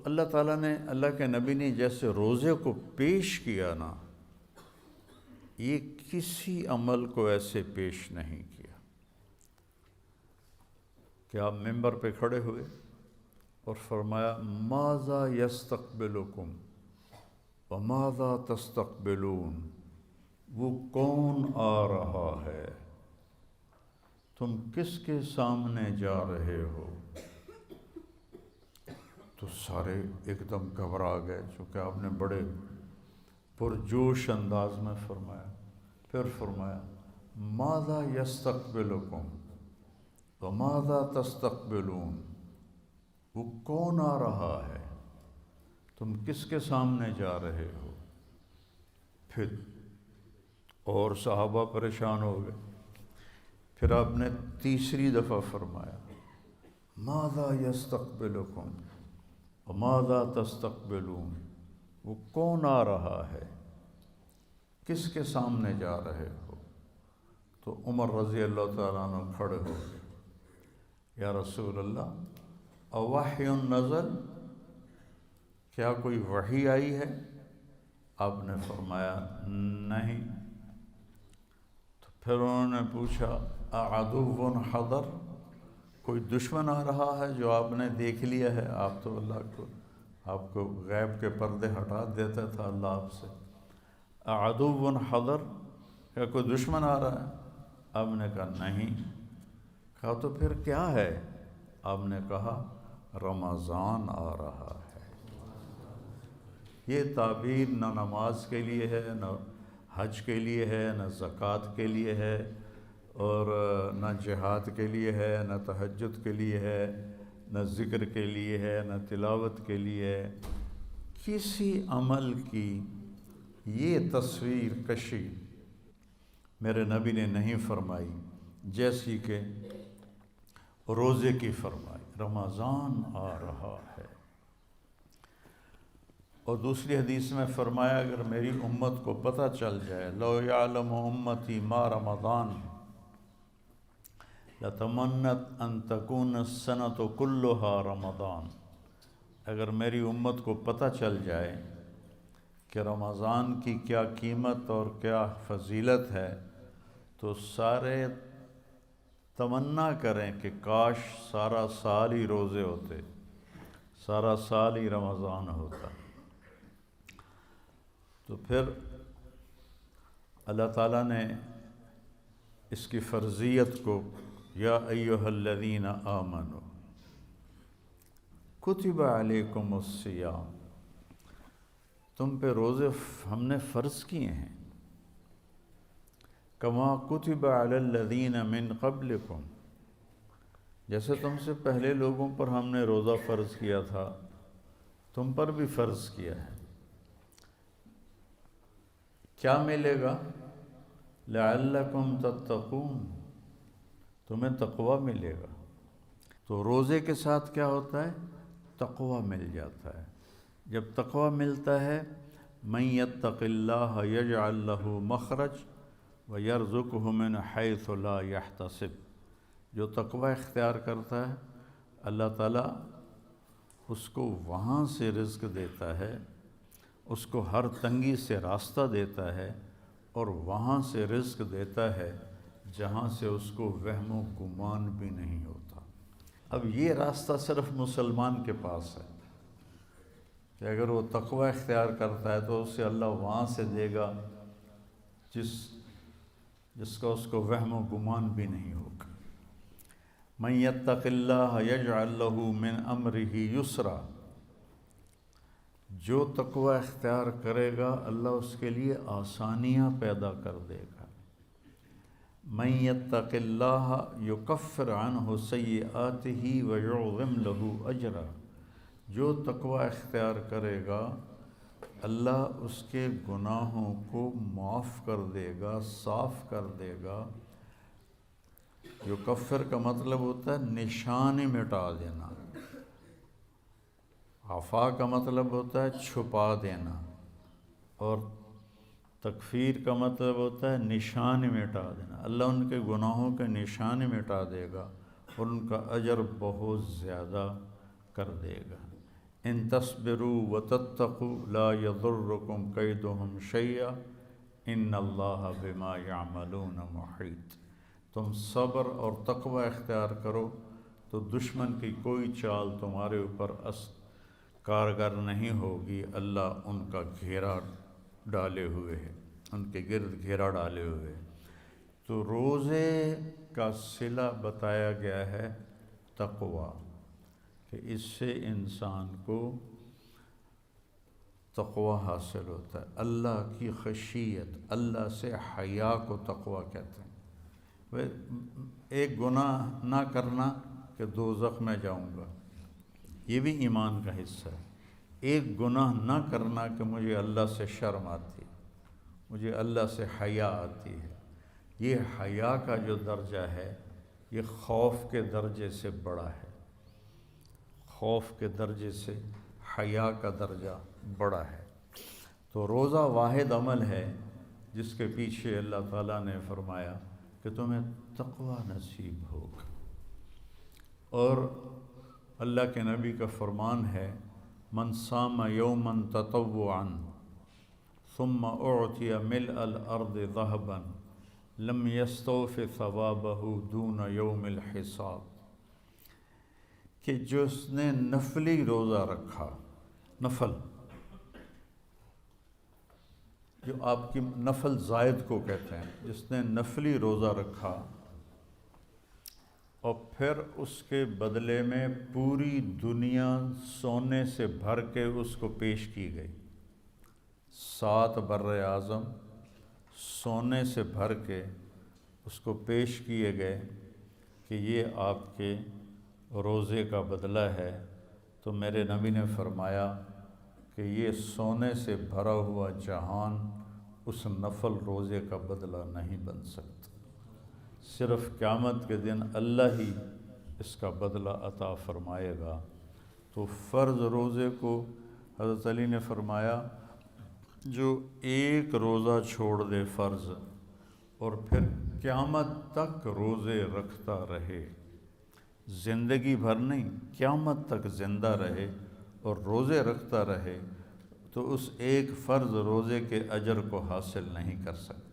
اللہ تعالیٰ نے، اللہ کے نبی نے جیسے روزے کو پیش کیا نا، یہ کسی عمل کو ایسے پیش نہیں کیا کہ آپ ممبر پہ کھڑے ہوئے اور فرمایا ماذا یستقبلکم وماذا تستقبلون، وہ کون آ رہا ہے، تم کس کے سامنے جا رہے ہو؟ تو سارے ایک دم گھبرا گئے، چونکہ آپ نے بڑے پرجوش انداز میں فرمایا۔ پھر فرمایا ماذا یستقبلکم وماذا تستقبلون، وہ کون آ رہا ہے، تم کس کے سامنے جا رہے ہو؟ پھر اور صحابہ پریشان ہو گئے۔ پھر آپ نے تیسری دفعہ فرمایا ماذا یستقبلکم وماذا تستقبلون، وہ کون آ رہا ہے، کس کے سامنے جا رہے ہو؟ تو عمر رضی اللہ تعالیٰ عنہ کھڑے ہو گئے، یا رسول اللہ اوحی نزل، کیا کوئی وحی آئی ہے؟ آپ نے فرمایا نہیں۔ تو پھر انہوں نے پوچھا اعدو حضر، کوئی دشمن آ رہا ہے جو آپ نے دیکھ لیا ہے؟ آپ تو آپ کو غیب کے پردے ہٹا دیتا تھا اللہ آپ سے۔ اعدو حضر، کیا کوئی دشمن آ رہا ہے؟ آپ نے کہا نہیں۔ کہا تو پھر کیا ہے؟ آپ نے کہا رمضان آ رہا ہے۔ یہ تعبیر نہ نماز کے لیے ہے، نہ حج کے لیے ہے، نہ زکوٰۃ کے لیے ہے، اور نہ جہاد کے لیے ہے، نہ تہجد کے لیے ہے، نہ ذکر کے لیے ہے، نہ تلاوت کے لیے ہے۔ کسی عمل کی یہ تصویر کشی میرے نبی نے نہیں فرمائی جیسی کہ روزے کی فرمائی، رمضان آ رہا ہے۔ اور دوسری حدیث میں فرمایا اگر میری امت کو پتہ چل جائے لو یعلم امتی ما رمضان لتمنت ان تکون السنۃ کلھا رمضان، اگر میری امت کو پتہ چل جائے کہ رمضان کی کیا قیمت اور کیا فضیلت ہے، تو سارے تمنا کریں کہ کاش سارا سال ہی روزے ہوتے، سارا سال ہی رمضان ہوتا۔ تو پھر اللہ تعالیٰ نے اس کی فرضیت کو یا ایھا الذین آمنوا کتب علیکم الصیام، تم پہ روزے ہم نے فرض کیے ہیں، کما کتب علی الذین من قبلکم، جیسے تم سے پہلے لوگوں پر ہم نے روزہ فرض کیا تھا، تم پر بھی فرض کیا ہے۔ کیا ملے گا؟ لعلکم تتقون، تمہیں تقوی ملے گا۔ تو روزے کے ساتھ کیا ہوتا ہے؟ تقوی مل جاتا ہے۔ جب تقوی ملتا ہے من یتق اللہ یجعل لہ مخرج ویرزقہ من حیث لا یحتسب، جو تقوی اختیار کرتا ہے اللہ تعالیٰ اس کو وہاں سے رزق دیتا ہے، اس کو ہر تنگی سے راستہ دیتا ہے، اور وہاں سے رزق دیتا ہے جہاں سے اس کو وہم و گمان بھی نہیں ہوتا۔ اب یہ راستہ صرف مسلمان کے پاس ہے کہ اگر وہ تقوی اختیار کرتا ہے تو اسے اللہ وہاں سے دے گا جس کا اس کو وہم و گمان بھی نہیں ہوگا۔ من یتق اللہ یجعل لہ من امرہ یسرا، جو تقوی اختیار کرے گا اللہ اس کے لیے آسانیاں پیدا کر دے گا۔ من یتق اللہ یکفر عنہ سیئاتہ ویعظم لہ اجرا، جو تقوی اختیار کرے گا اللہ اس کے گناہوں کو معاف کر دے گا، صاف کر دے گا۔ یکفر کا مطلب ہوتا ہے نشان مٹا دینا، عفا کا مطلب ہوتا ہے چھپا دینا، اور تکفیر کا مطلب ہوتا ہے نشان مٹا دینا۔ اللہ ان کے گناہوں کے نشان مٹا دے گا اور ان کا اجر بہت زیادہ کر دے گا۔ ان تصبروا وتتقوا لا يضركم کیدہم شیئا ان اللہ بما یعملون محیط۔ تم صبر اور تقوی اختیار کرو تو دشمن کی کوئی چال تمہارے اوپر کارگر نہیں ہوگی، اللہ ان کا گھیرا ڈالے ہوئے ہے، ان کے گرد گھیرا ڈالے ہوئے ہے۔ تو روزے کا صلہ بتایا گیا ہے تقوی، کہ اس سے انسان کو تقوی حاصل ہوتا ہے، اللہ کی خشیت، اللہ سے حیا کو تقوی کہتے ہیں۔ ایک گناہ نہ کرنا کہ دوزخ میں جاؤں گا، یہ بھی ایمان کا حصہ ہے۔ ایک گناہ نہ کرنا کہ مجھے اللہ سے شرم آتی ہے، مجھے اللہ سے حیا آتی ہے، یہ حیا کا جو درجہ ہے یہ خوف کے درجے سے بڑا ہے، خوف کے درجے سے حیا کا درجہ بڑا ہے۔ تو روزہ واحد عمل ہے جس کے پیچھے اللہ تعالیٰ نے فرمایا کہ تمہیں تقوی نصیب ہوگا۔ اور اللہ کے نبی کا فرمان ہے من صام یوما تطوعا ثم اعطی ملء الارض ذهبا لم یستوف ثوابه دون یوم الحساب، کہ جس نے نفلی روزہ رکھا، نفل جو آپ کی نفل زائد کو کہتے ہیں، جس نے نفلی روزہ رکھا اور پھر اس کے بدلے میں پوری دنیا سونے سے بھر کے اس کو پیش کی گئی، 7 بر اعظم سونے سے بھر کے اس کو پیش کیے گئے کہ یہ آپ کے روزے کا بدلہ ہے، تو میرے نبی نے فرمایا کہ یہ سونے سے بھرا ہوا جہان اس نفل روزے کا بدلہ نہیں بن سکتا، صرف قیامت کے دن اللہ ہی اس کا بدلہ عطا فرمائے گا۔ تو فرض روزے کو حضرت علی نے فرمایا جو ایک روزہ چھوڑ دے فرض اور پھر قیامت تک روزے رکھتا رہے، زندگی بھر نہیں، قیامت تک زندہ رہے اور روزے رکھتا رہے، تو اس ایک فرض روزے کے اجر کو حاصل نہیں کر سکتا۔